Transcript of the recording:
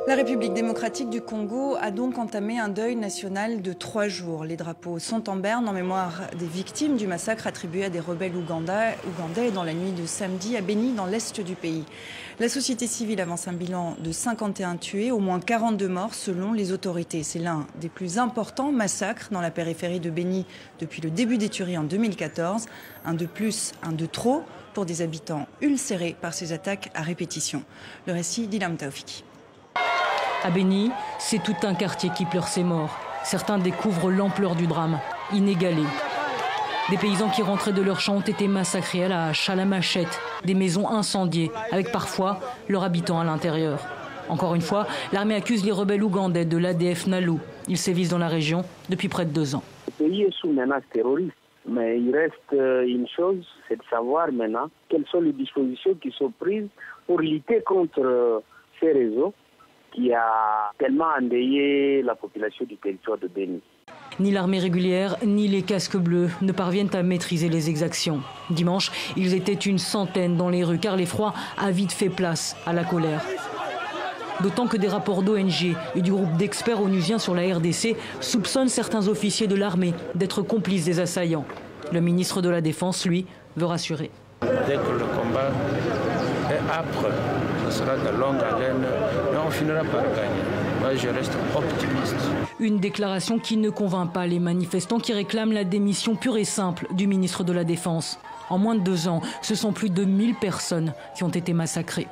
La République démocratique du Congo a donc entamé un deuil national de 3 jours. Les drapeaux sont en berne en mémoire des victimes du massacre attribué à des rebelles ougandais dans la nuit de samedi à Beni, dans l'est du pays. La société civile avance un bilan de 51 tués, au moins 42 morts selon les autorités. C'est l'un des plus importants massacres dans la périphérie de Beni depuis le début des tueries en 2014. Un de plus, un de trop pour des habitants ulcérés par ces attaques à répétition. Le récit d'Ilham Taoufiki. À Beni, c'est tout un quartier qui pleure ses morts. Certains découvrent l'ampleur du drame, inégalé. Des paysans qui rentraient de leurs champs ont été massacrés à la hache, à la machette, des maisons incendiées, avec parfois leurs habitants à l'intérieur. Encore une fois, l'armée accuse les rebelles ougandais de l'ADF NALU. Ils sévissent dans la région depuis près de 2 ans. Le pays est sous menace terroriste, mais il reste une chose, c'est de savoir maintenant quelles sont les dispositions qui sont prises pour lutter contre ces réseaux qui a tellement endeuillé la population du territoire de Beni. Ni l'armée régulière, ni les casques bleus ne parviennent à maîtriser les exactions. Dimanche, ils étaient une centaine dans les rues car l'effroi a vite fait place à la colère. D'autant que des rapports d'ONG et du groupe d'experts onusiens sur la RDC soupçonnent certains officiers de l'armée d'être complices des assaillants. Le ministre de la Défense, lui, veut rassurer. Dès que le combat est âpre, ce sera de longue haleine, mais on finira par gagner. Moi, je reste optimiste. Une déclaration qui ne convainc pas les manifestants qui réclament la démission pure et simple du ministre de la Défense. En moins de 2 ans, ce sont plus de 1000 personnes qui ont été massacrées.